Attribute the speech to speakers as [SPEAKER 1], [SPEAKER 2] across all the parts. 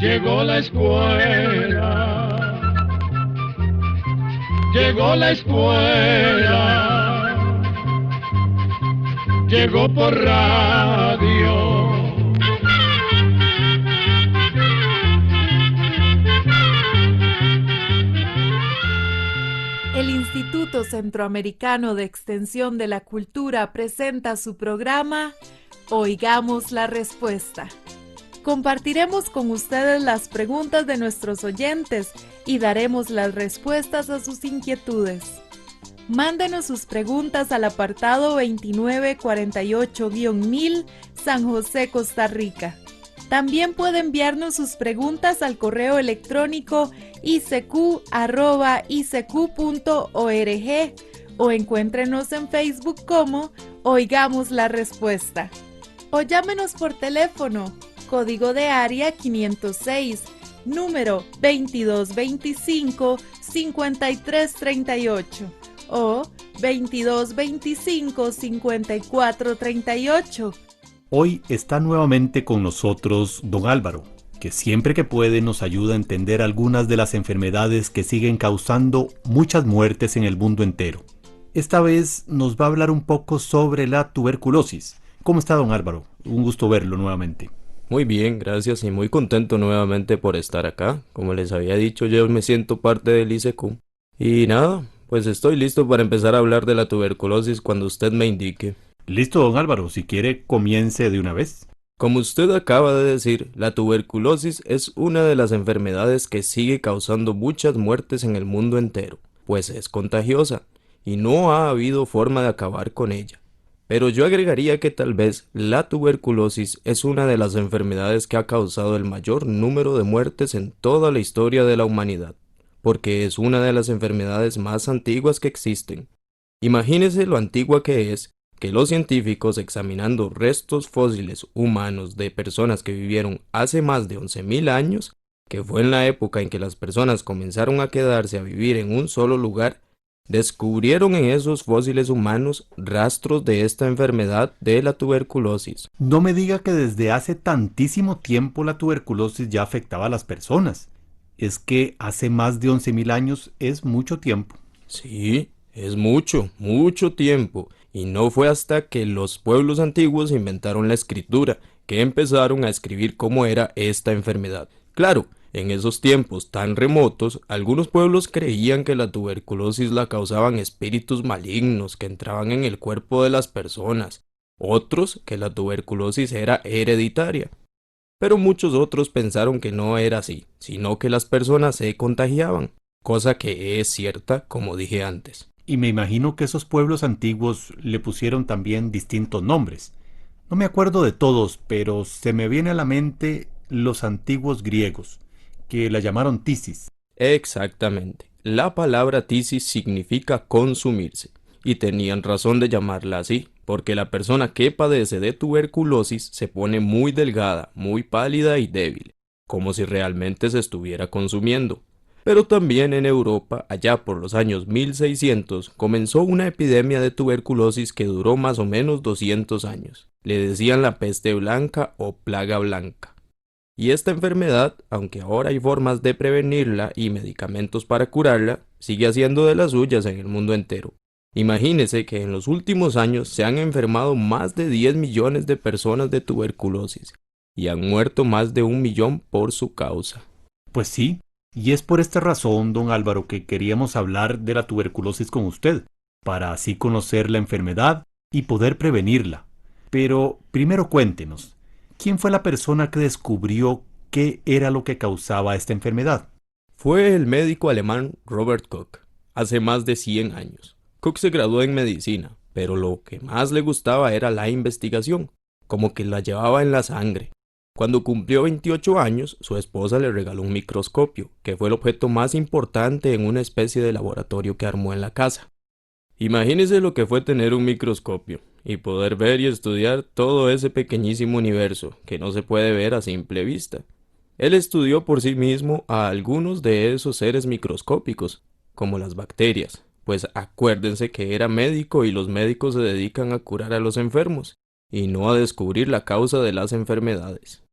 [SPEAKER 1] Llegó la escuela, llegó la escuela, llegó por radio.
[SPEAKER 2] El Instituto Centroamericano de Extensión de la Cultura presenta su programa Oigamos la Respuesta. Compartiremos con ustedes las preguntas de nuestros oyentes y daremos las respuestas a sus inquietudes. Mándenos sus preguntas al apartado 2948-1000, San José, Costa Rica. También puede enviarnos sus preguntas al correo electrónico icq@icq.org o encuéntrenos en Facebook como Oigamos la Respuesta. O llámenos por teléfono, código de área 506, número 2225-5338 o 2225-5438.
[SPEAKER 3] Hoy está nuevamente con nosotros don Álvaro, que siempre que puede nos ayuda a entender algunas de las enfermedades que siguen causando muchas muertes en el mundo entero. Esta vez nos va a hablar un poco sobre la tuberculosis. ¿Cómo está don Álvaro? Un gusto verlo nuevamente.
[SPEAKER 4] Muy bien, gracias y muy contento nuevamente por estar acá. Como les había dicho, yo me siento parte del ICQ. Y nada, pues estoy listo para empezar a hablar de la tuberculosis cuando usted me indique.
[SPEAKER 3] Listo, don Álvaro, si quiere comience de una vez.
[SPEAKER 4] Como usted acaba de decir, la tuberculosis es una de las enfermedades que sigue causando muchas muertes en el mundo entero, pues es contagiosa y no ha habido forma de acabar con ella. Pero yo agregaría que tal vez la tuberculosis es una de las enfermedades que ha causado el mayor número de muertes en toda la historia de la humanidad, porque es una de las enfermedades más antiguas que existen. Imagínese lo antigua que es, que los científicos, examinando restos fósiles humanos de personas que vivieron hace más de 11.000 años, que fue en la época en que las personas comenzaron a quedarse a vivir en un solo lugar, descubrieron en esos fósiles humanos rastros de esta enfermedad de la tuberculosis.
[SPEAKER 3] No me diga que desde hace tantísimo tiempo la tuberculosis ya afectaba a las personas. Es que hace más de 11.000 años es mucho tiempo.
[SPEAKER 4] Sí, es mucho, mucho tiempo. Y no fue hasta que los pueblos antiguos inventaron la escritura que empezaron a escribir cómo era esta enfermedad. Claro, en esos tiempos tan remotos, algunos pueblos creían que la tuberculosis la causaban espíritus malignos que entraban en el cuerpo de las personas, otros que la tuberculosis era hereditaria. Pero muchos otros pensaron que no era así, sino que las personas se contagiaban, cosa que es cierta, como dije antes.
[SPEAKER 3] Y me imagino que esos pueblos antiguos le pusieron también distintos nombres. No me acuerdo de todos, pero se me viene a la mente los antiguos griegos, que la llamaron tisis.
[SPEAKER 4] Exactamente. La palabra tisis significa consumirse, y tenían razón de llamarla así, porque la persona que padece de tuberculosis se pone muy delgada, muy pálida y débil, como si realmente se estuviera consumiendo. Pero también en Europa, allá por los años 1600, comenzó una epidemia de tuberculosis que duró más o menos 200 años. Le decían la peste blanca o plaga blanca. Y esta enfermedad, aunque ahora hay formas de prevenirla y medicamentos para curarla, sigue haciendo de las suyas en el mundo entero. Imagínese que en los últimos años se han enfermado más de 10 millones de personas de tuberculosis y han muerto más de 1 millón por su causa.
[SPEAKER 3] Pues sí, y es por esta razón, don Álvaro, que queríamos hablar de la tuberculosis con usted, para así conocer la enfermedad y poder prevenirla. Pero primero cuéntenos, ¿quién fue la persona que descubrió qué era lo que causaba esta enfermedad?
[SPEAKER 4] Fue el médico alemán Robert Koch, hace más de 100 años. Koch se graduó en medicina, pero lo que más le gustaba era la investigación, como que la llevaba en la sangre. Cuando cumplió 28 años, su esposa le regaló un microscopio, que fue el objeto más importante en una especie de laboratorio que armó en la casa. Imagínese lo que fue tener un microscopio y poder ver y estudiar todo ese pequeñísimo universo que no se puede ver a simple vista. Él estudió por sí mismo a algunos de esos seres microscópicos, como las bacterias, pues acuérdense que era médico y los médicos se dedican a curar a los enfermos y no a descubrir la causa de las enfermedades.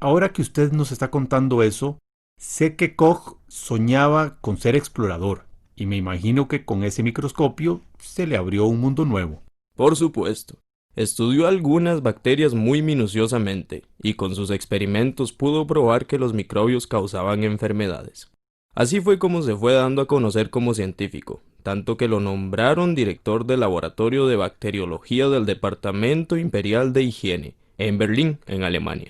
[SPEAKER 3] Ahora que usted nos está contando eso, sé que Koch soñaba con ser explorador, y me imagino que con ese microscopio se le abrió un mundo nuevo.
[SPEAKER 4] Por supuesto, estudió algunas bacterias muy minuciosamente y con sus experimentos pudo probar que los microbios causaban enfermedades. Así fue como se fue dando a conocer como científico, tanto que lo nombraron director del Laboratorio de Bacteriología del Departamento Imperial de Higiene, en Berlín, en Alemania.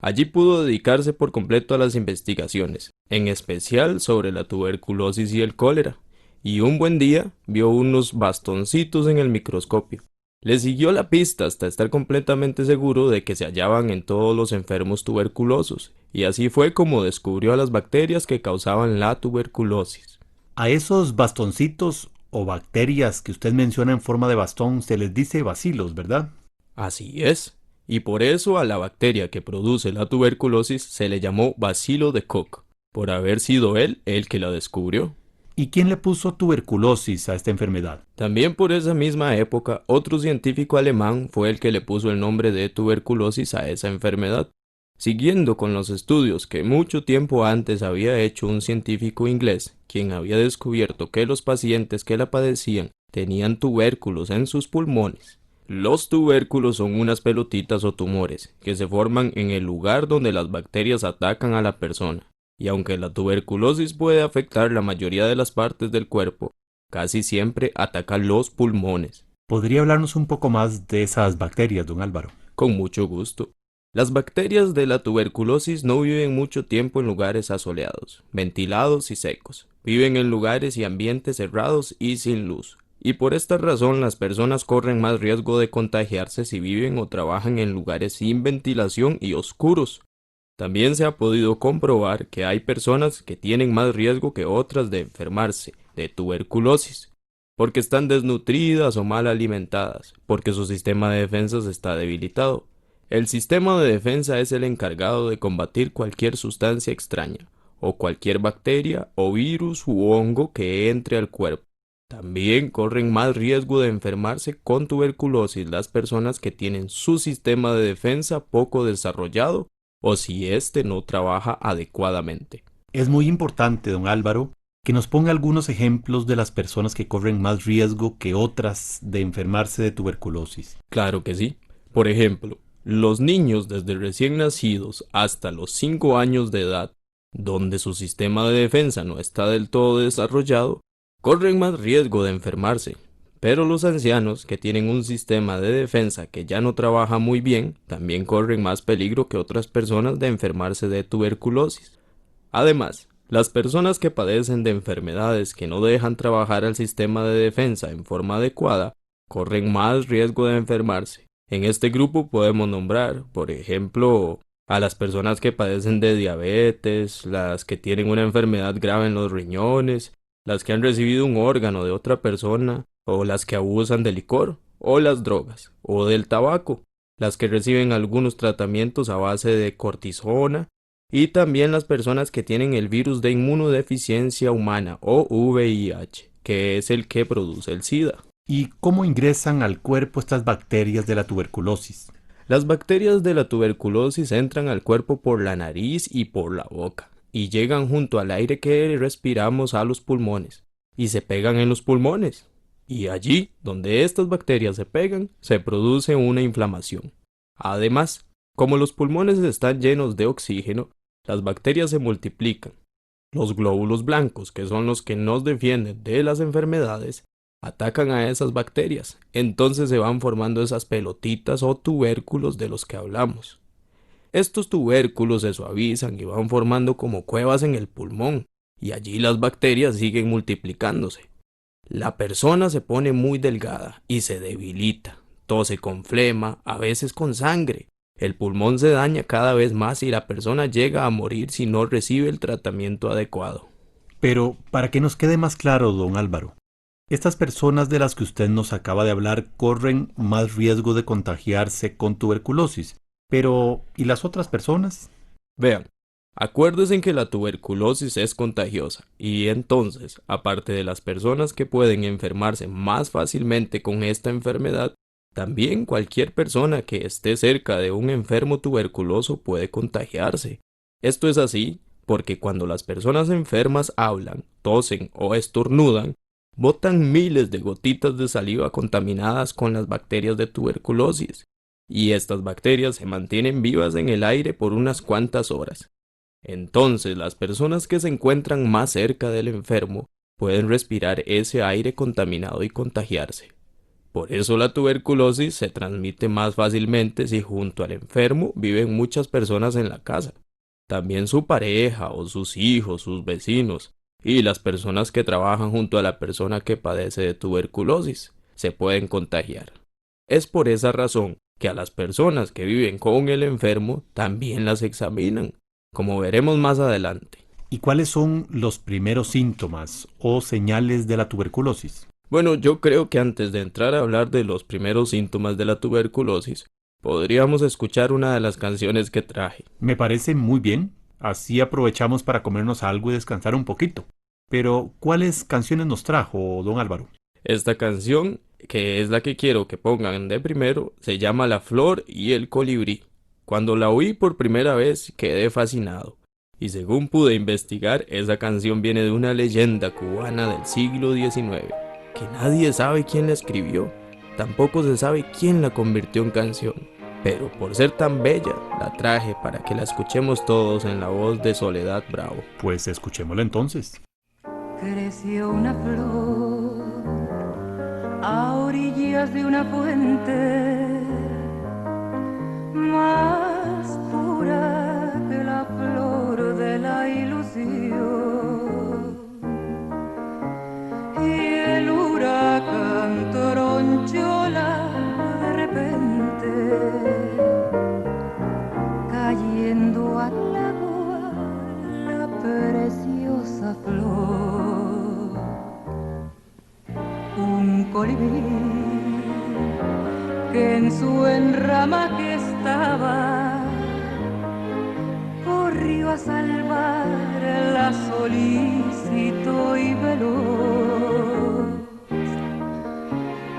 [SPEAKER 4] Allí pudo dedicarse por completo a las investigaciones, en especial sobre la tuberculosis y el cólera, y un buen día vio unos bastoncitos en el microscopio. Le siguió la pista hasta estar completamente seguro de que se hallaban en todos los enfermos tuberculosos, y así fue como descubrió a las bacterias que causaban la tuberculosis.
[SPEAKER 3] A esos bastoncitos o bacterias que usted menciona en forma de bastón se les dice bacilos, ¿verdad?
[SPEAKER 4] Así es, y por eso a la bacteria que produce la tuberculosis se le llamó bacilo de Koch, por haber sido él el que la descubrió.
[SPEAKER 3] ¿Y quién le puso tuberculosis a esta enfermedad?
[SPEAKER 4] También por esa misma época, otro científico alemán fue el que le puso el nombre de tuberculosis a esa enfermedad, siguiendo con los estudios que mucho tiempo antes había hecho un científico inglés, quien había descubierto que los pacientes que la padecían tenían tubérculos en sus pulmones. Los tubérculos son unas pelotitas o tumores que se forman en el lugar donde las bacterias atacan a la persona. Y aunque la tuberculosis puede afectar la mayoría de las partes del cuerpo, casi siempre ataca los pulmones.
[SPEAKER 3] ¿Podría hablarnos un poco más de esas bacterias, don Álvaro?
[SPEAKER 4] Con mucho gusto. Las bacterias de la tuberculosis no viven mucho tiempo en lugares asoleados, ventilados y secos. Viven en lugares y ambientes cerrados y sin luz. Y por esta razón las personas corren más riesgo de contagiarse si viven o trabajan en lugares sin ventilación y oscuros. También se ha podido comprobar que hay personas que tienen más riesgo que otras de enfermarse de tuberculosis, porque están desnutridas o mal alimentadas, porque su sistema de defensas está debilitado. El sistema de defensa es el encargado de combatir cualquier sustancia extraña, o cualquier bacteria o virus u hongo que entre al cuerpo. También corren más riesgo de enfermarse con tuberculosis las personas que tienen su sistema de defensa poco desarrollado o si éste no trabaja adecuadamente.
[SPEAKER 3] Es muy importante, don Álvaro, que nos ponga algunos ejemplos de las personas que corren más riesgo que otras de enfermarse de tuberculosis.
[SPEAKER 4] Claro que sí. Por ejemplo, los niños desde recién nacidos hasta los 5 años de edad, donde su sistema de defensa no está del todo desarrollado, corren más riesgo de enfermarse. Pero los ancianos, que tienen un sistema de defensa que ya no trabaja muy bien, también corren más peligro que otras personas de enfermarse de tuberculosis. Además, las personas que padecen de enfermedades que no dejan trabajar al sistema de defensa en forma adecuada, corren más riesgo de enfermarse. En este grupo podemos nombrar, por ejemplo, a las personas que padecen de diabetes, las que tienen una enfermedad grave en los riñones, las que han recibido un órgano de otra persona, o las que abusan del licor, o las drogas, o del tabaco, las que reciben algunos tratamientos a base de cortisona, y también las personas que tienen el virus de inmunodeficiencia humana, o VIH, que es el que produce el SIDA.
[SPEAKER 3] ¿Y cómo ingresan al cuerpo estas bacterias de la tuberculosis?
[SPEAKER 4] Las bacterias de la tuberculosis entran al cuerpo por la nariz y por la boca, y llegan junto al aire que respiramos a los pulmones, y se pegan en los pulmones. Y allí, donde estas bacterias se pegan, se produce una inflamación. Además, como los pulmones están llenos de oxígeno, las bacterias se multiplican. Los glóbulos blancos, que son los que nos defienden de las enfermedades, atacan a esas bacterias. Entonces se van formando esas pelotitas o tubérculos de los que hablamos. Estos tubérculos se suavizan y van formando como cuevas en el pulmón, y allí las bacterias siguen multiplicándose. La persona se pone muy delgada y se debilita, tose con flema, a veces con sangre. El pulmón se daña cada vez más y la persona llega a morir si no recibe el tratamiento adecuado.
[SPEAKER 3] Pero, para que nos quede más claro, don Álvaro, estas personas de las que usted nos acaba de hablar corren más riesgo de contagiarse con tuberculosis. Pero, ¿y las otras personas?
[SPEAKER 4] Vean, acuérdense que la tuberculosis es contagiosa y entonces, aparte de las personas que pueden enfermarse más fácilmente con esta enfermedad, También cualquier persona que esté cerca de un enfermo tuberculoso puede contagiarse. Esto es así porque cuando las personas enfermas hablan, tosen o estornudan, botan miles de gotitas de saliva contaminadas con las bacterias de tuberculosis, y estas bacterias se mantienen vivas en el aire por unas cuantas horas. Entonces, las personas que se encuentran más cerca del enfermo pueden respirar ese aire contaminado y contagiarse. Por eso la tuberculosis se transmite más fácilmente si junto al enfermo viven muchas personas en la casa. También su pareja o sus hijos, sus vecinos y las personas que trabajan junto a la persona que padece de tuberculosis se pueden contagiar. Es por esa razón que a las personas que viven con el enfermo también las examinan, como veremos más adelante.
[SPEAKER 3] ¿Y cuáles son los primeros síntomas o señales de la tuberculosis?
[SPEAKER 4] Bueno, yo creo que antes de entrar a hablar de los primeros síntomas de la tuberculosis, podríamos escuchar una de las canciones que traje.
[SPEAKER 3] Me parece muy bien. Así aprovechamos para comernos algo y descansar un poquito. Pero, ¿cuáles canciones nos trajo, don Álvaro?
[SPEAKER 4] Esta canción, que es la que quiero que pongan de primero, se llama La Flor y el Colibrí. Cuando la oí por primera vez quedé fascinado. Y según pude investigar, esa canción viene de una leyenda cubana del siglo XIX, que nadie sabe quién la escribió. Tampoco se sabe quién la convirtió en canción. Pero por ser tan bella, la traje para que la escuchemos todos en la voz de Soledad Bravo.
[SPEAKER 3] Pues escuchémosla entonces.
[SPEAKER 5] Creció una flor a orillas de una fuente, más pura que la flor de la ilusión. Y el huracán tronchóla de repente, cayendo al agua la preciosa flor. Un colibrí que en su enramaje estaba, corrió a salvarla solícito y veloz.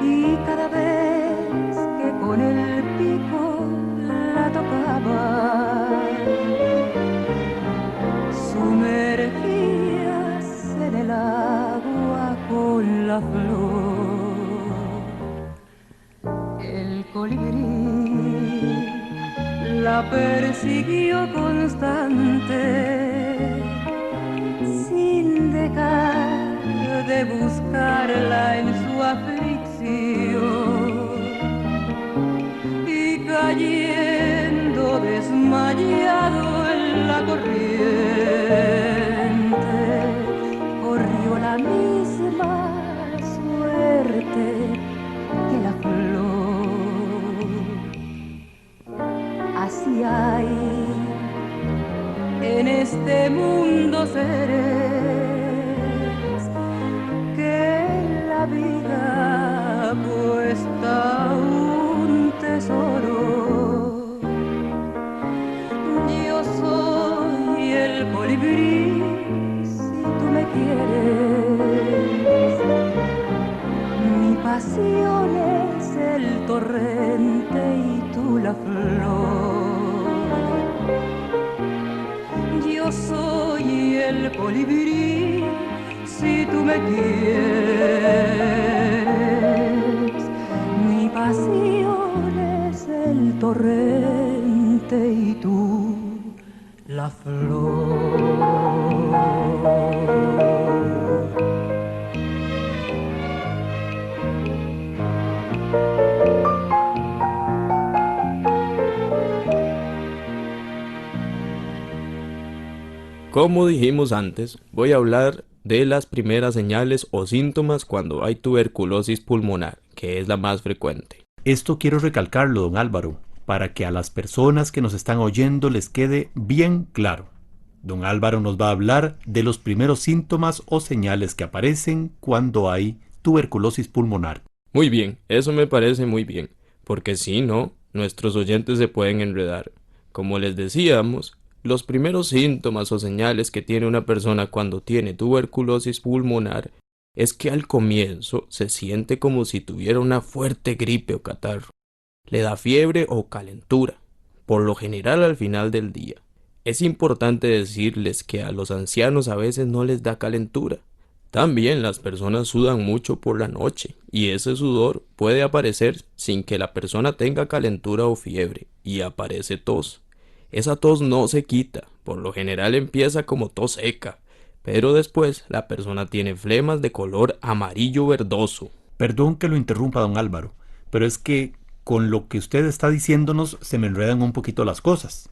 [SPEAKER 5] Y cada vez que con el pico la tocaba, sumergíase en el agua con la flor. El colibrí la persiguió constante, sin dejar de buscarla en su aflicción, y cayendo desmayado en la corriente, corrió la misma suerte que la flor. Así hay en este mundo seres que en la vida cuesta un tesoro. Yo soy el colibrí, si tú me quieres. Mi pasión es el torrente y tú la flor. Yo soy el colibrí, si tú me quieres. Mi pasión es el torrente y tú la flor.
[SPEAKER 4] Como dijimos antes, voy a hablar de las primeras señales o síntomas cuando hay tuberculosis pulmonar, que es la más frecuente.
[SPEAKER 3] Esto quiero recalcarlo, don Álvaro, para que a las personas que nos están oyendo les quede bien claro. Don Álvaro nos va a hablar de los primeros síntomas o señales que aparecen cuando hay tuberculosis pulmonar.
[SPEAKER 4] Muy bien, eso me parece muy bien, porque si no, nuestros oyentes se pueden enredar. Como les decíamos, los primeros síntomas o señales que tiene una persona cuando tiene tuberculosis pulmonar es que al comienzo se siente como si tuviera una fuerte gripe o catarro. Le da fiebre o calentura, por lo general al final del día. Es importante decirles que a los ancianos a veces no les da calentura. También las personas sudan mucho por la noche y ese sudor puede aparecer sin que la persona tenga calentura o fiebre y aparece tos. Esa tos no se quita, por lo general empieza como tos seca, pero después la persona tiene flemas de color amarillo verdoso.
[SPEAKER 3] Perdón que lo interrumpa, don Álvaro, pero es que con lo que usted está diciéndonos se me enredan un poquito las cosas,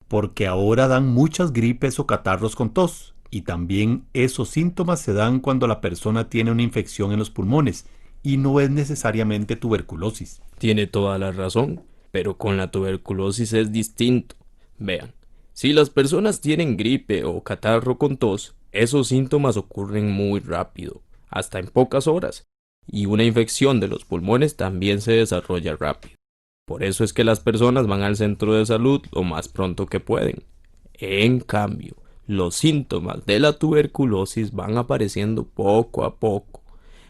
[SPEAKER 3] porque ahora dan muchas gripes o catarros con tos. Y también esos síntomas se dan cuando la persona tiene una infección en los pulmones y no es necesariamente tuberculosis.
[SPEAKER 4] Tiene toda la razón, pero con la tuberculosis es distinto. Vean, si las personas tienen gripe o catarro con tos, esos síntomas ocurren muy rápido, hasta en pocas horas, y una infección de los pulmones también se desarrolla rápido. Por eso es que las personas van al centro de salud lo más pronto que pueden. En cambio, los síntomas de la tuberculosis van apareciendo poco a poco.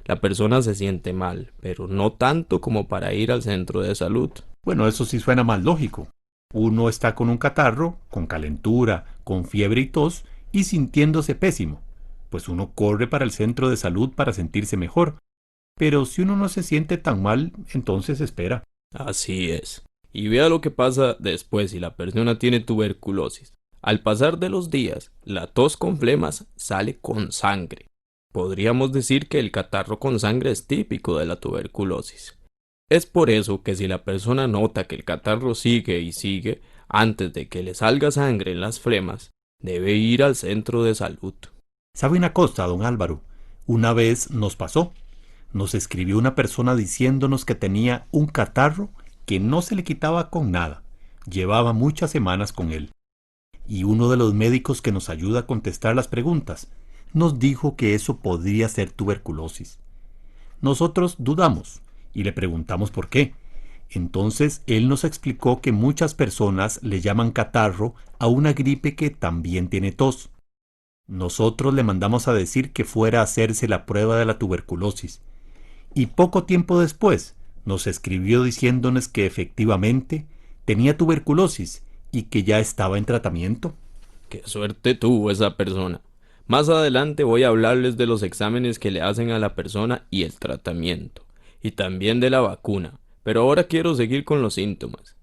[SPEAKER 4] La persona se siente mal, pero no tanto como para ir al centro de salud.
[SPEAKER 3] Bueno, eso sí suena más lógico. Uno está con un catarro, con calentura, con fiebre y tos y sintiéndose pésimo. Pues uno corre para el centro de salud para sentirse mejor. Pero si uno no se siente tan mal, entonces espera.
[SPEAKER 4] Así es. Y vea lo que pasa después si la persona tiene tuberculosis. Al pasar de los días, la tos con flemas sale con sangre. Podríamos decir que el catarro con sangre es típico de la tuberculosis. Es por eso que si la persona nota que el catarro sigue y sigue, antes de que le salga sangre en las flemas, debe ir al centro de salud.
[SPEAKER 3] ¿Sabe una cosa, don Álvaro? Una vez nos pasó. Nos escribió una persona diciéndonos que tenía un catarro que no se le quitaba con nada. Llevaba muchas semanas con él. Y uno de los médicos que nos ayuda a contestar las preguntas nos dijo que eso podría ser tuberculosis. Nosotros dudamos y le preguntamos por qué. Entonces él nos explicó que muchas personas le llaman catarro a una gripe que también tiene tos. Nosotros le mandamos a decir que fuera a hacerse la prueba de la tuberculosis. Y poco tiempo después nos escribió diciéndonos que efectivamente tenía tuberculosis y que ya estaba en tratamiento.
[SPEAKER 4] ¡Qué suerte tuvo esa persona! Más adelante voy a hablarles de los exámenes que le hacen a la persona y el tratamiento, y también de la vacuna, pero ahora quiero seguir con los síntomas.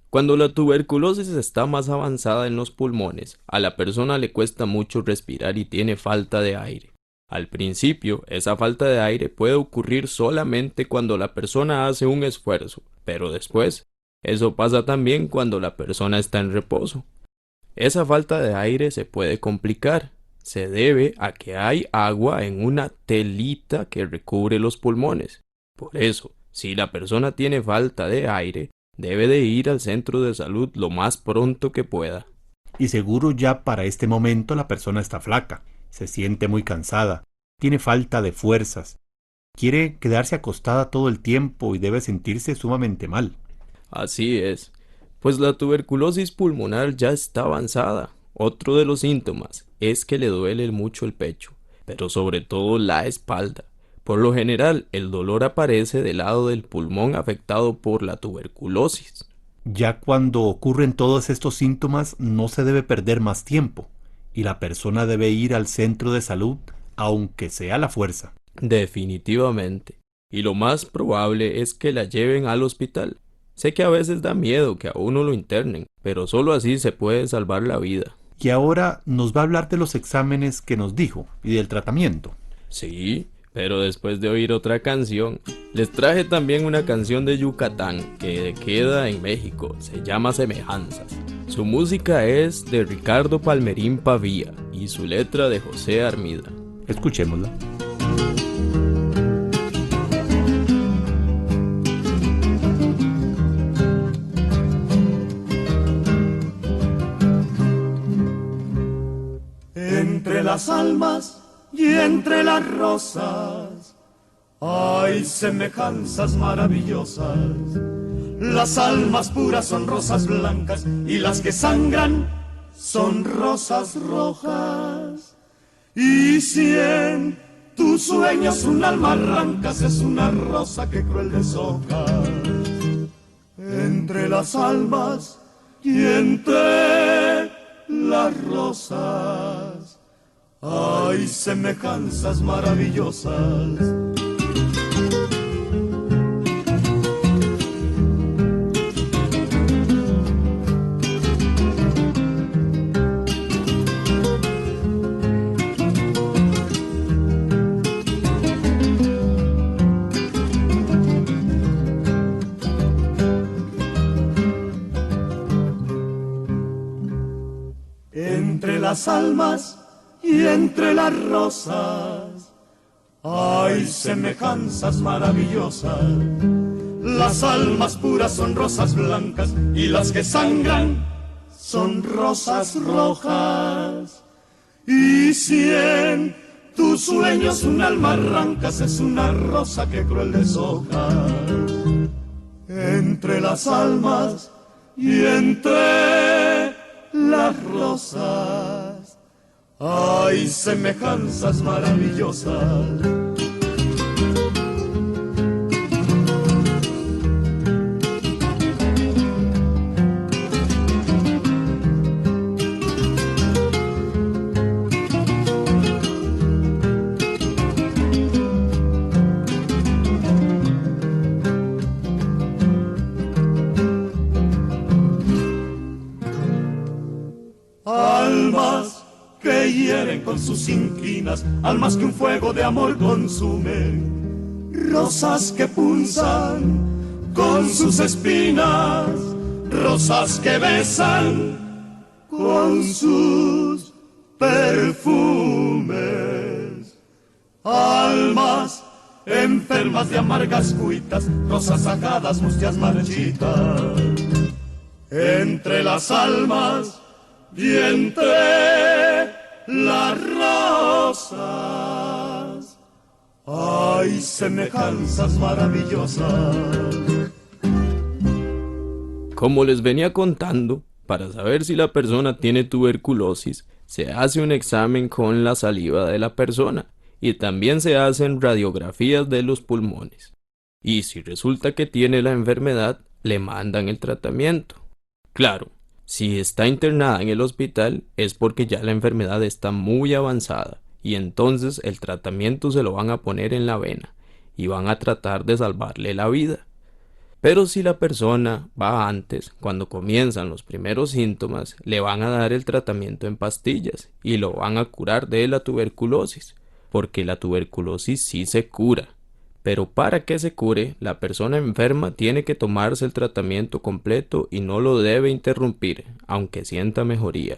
[SPEAKER 4] Cuando la tuberculosis está más avanzada en los pulmones, a la persona le cuesta mucho respirar y tiene falta de aire. Al principio, esa falta de aire puede ocurrir solamente cuando la persona hace un esfuerzo, pero después, eso pasa también cuando la persona está en reposo. Esa falta de aire se puede complicar. Se debe a que hay agua en una telita que recubre los pulmones. Por eso, si la persona tiene falta de aire, debe de ir al centro de salud lo más pronto que pueda.
[SPEAKER 3] Y seguro ya para este momento la persona está flaca, se siente muy cansada, tiene falta de fuerzas, quiere quedarse acostada todo el tiempo y debe sentirse sumamente mal.
[SPEAKER 4] Así es, pues la tuberculosis pulmonar ya está avanzada. Otro de los síntomas es que le duele mucho el pecho, pero sobre todo la espalda. Por lo general, el dolor aparece del lado del pulmón afectado por la tuberculosis.
[SPEAKER 3] Ya cuando ocurren todos estos síntomas no se debe perder más tiempo y la persona debe ir al centro de salud aunque sea a la fuerza.
[SPEAKER 4] Definitivamente. Y lo más probable es que la lleven al hospital. Sé que a veces da miedo que a uno lo internen, pero solo así se puede salvar la vida.
[SPEAKER 3] Y ahora nos va a hablar de los exámenes que nos dijo y del tratamiento.
[SPEAKER 4] Sí, pero después de oír otra canción, les traje también una canción de Yucatán que queda en México, se llama Semejanzas. Su música es de Ricardo Palmerín Pavía y su letra de José Armida.
[SPEAKER 3] Escuchémosla.
[SPEAKER 1] Entre las almas y entre las rosas hay semejanzas maravillosas. Las almas puras son rosas blancas y las que sangran son rosas rojas. Y tu sueño es un alma arrancas, es una rosa que cruel deshojas. Entre las almas y entre las rosas hay semejanzas maravillosas. Entre las almas y entre las rosas hay semejanzas maravillosas. Las almas puras son rosas blancas y las que sangran son rosas rojas. Y si en tus sueños un alma arrancas, es una rosa que cruel deshojas. Entre las almas y entre las rosas hay semejanzas maravillosas. Almas que hieren con sus inquinas, almas que un fuego de amor consumen, rosas que pulsan con sus espinas, rosas que besan con sus perfumes, almas enfermas de amargas cuitas, rosas sacadas, mustias marchitas. Entre las almas y entre las rosas hay semejanzas maravillosas.
[SPEAKER 4] Como les venía contando, para saber si la persona tiene tuberculosis, se hace un examen con la saliva de la persona y también se hacen radiografías de los pulmones. Y si resulta que tiene la enfermedad, le mandan el tratamiento. Claro, si está internada en el hospital es porque ya la enfermedad está muy avanzada y entonces el tratamiento se lo van a poner en la vena y van a tratar de salvarle la vida. Pero si la persona va antes, cuando comienzan los primeros síntomas, le van a dar el tratamiento en pastillas y lo van a curar de la tuberculosis, porque la tuberculosis sí se cura. Pero para que se cure, la persona enferma tiene que tomarse el tratamiento completo y no lo debe interrumpir, aunque sienta mejoría.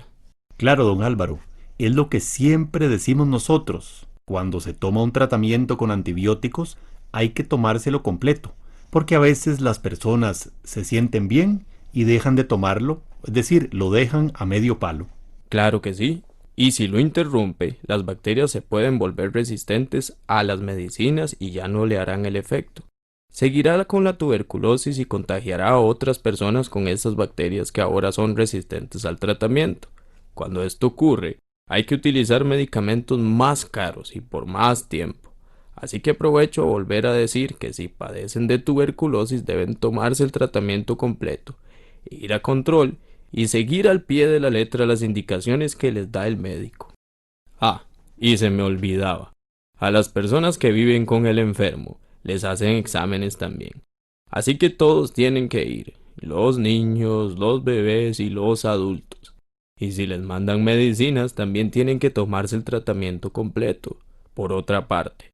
[SPEAKER 3] Claro, don Álvaro, es lo que siempre decimos nosotros. Cuando se toma un tratamiento con antibióticos, hay que tomárselo completo, porque a veces las personas se sienten bien y dejan de tomarlo, es decir, lo dejan a medio palo.
[SPEAKER 4] Claro que sí. Y si lo interrumpe, las bacterias se pueden volver resistentes a las medicinas y ya no le harán el efecto. Seguirá con la tuberculosis y contagiará a otras personas con estas bacterias que ahora son resistentes al tratamiento. Cuando esto ocurre, hay que utilizar medicamentos más caros y por más tiempo. Así que aprovecho a volver a decir que si padecen de tuberculosis deben tomarse el tratamiento completo, ir a control y seguir al pie de la letra las indicaciones que les da el médico. Ah, y se me olvidaba, a las personas que viven con el enfermo les hacen exámenes también. Así que todos tienen que ir, los niños, los bebés y los adultos. Y si les mandan medicinas también tienen que tomarse el tratamiento completo. Por otra parte,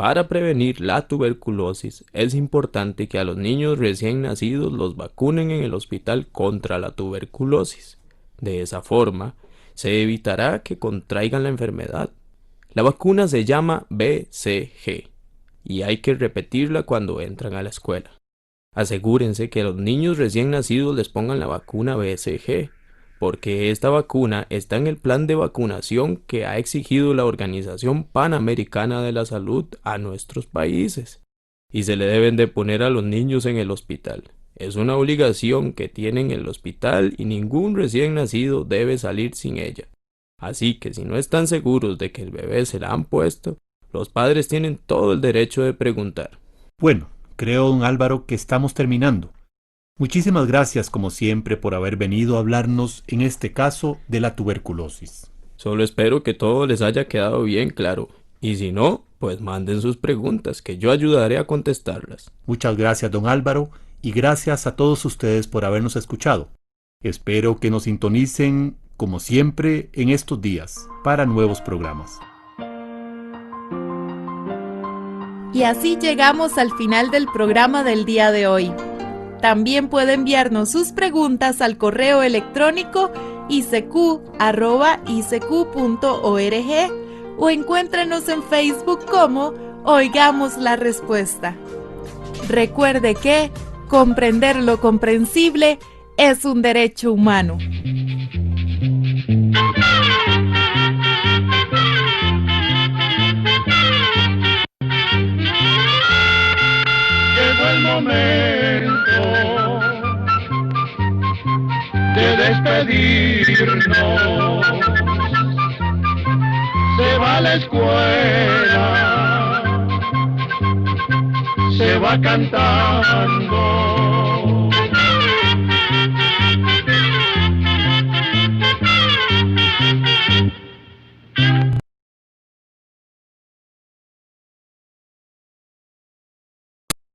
[SPEAKER 4] para prevenir la tuberculosis es importante que a los niños recién nacidos los vacunen en el hospital contra la tuberculosis. De esa forma, se evitará que contraigan la enfermedad. La vacuna se llama BCG y hay que repetirla cuando entran a la escuela. Asegúrense que a los niños recién nacidos les pongan la vacuna BCG, porque esta vacuna está en el plan de vacunación que ha exigido la Organización Panamericana de la Salud a nuestros países. Y se le deben de poner a los niños en el hospital. Es una obligación que tienen el hospital y ningún recién nacido debe salir sin ella. Así que si no están seguros de que el bebé se la han puesto, Los padres tienen todo el derecho de preguntar.
[SPEAKER 3] Bueno, creo, don Álvaro, que estamos terminando. Muchísimas gracias, como siempre, por haber venido a hablarnos, en este caso, de la tuberculosis.
[SPEAKER 4] Solo espero que todo les haya quedado bien claro. Y si no, pues manden sus preguntas, que yo ayudaré a contestarlas.
[SPEAKER 3] Muchas gracias, don Álvaro, y gracias a todos ustedes por habernos escuchado. Espero que nos sintonicen, como siempre, en estos días, para nuevos programas.
[SPEAKER 2] Y así llegamos al final del programa del día de hoy. También puede enviarnos sus preguntas al correo electrónico icq@icq.org o encuéntrenos en Facebook como Oigamos la Respuesta. Recuerde que comprender lo comprensible es un derecho humano.
[SPEAKER 1] Llegó el momento de despedirnos. Se va a la escuela, se va cantando.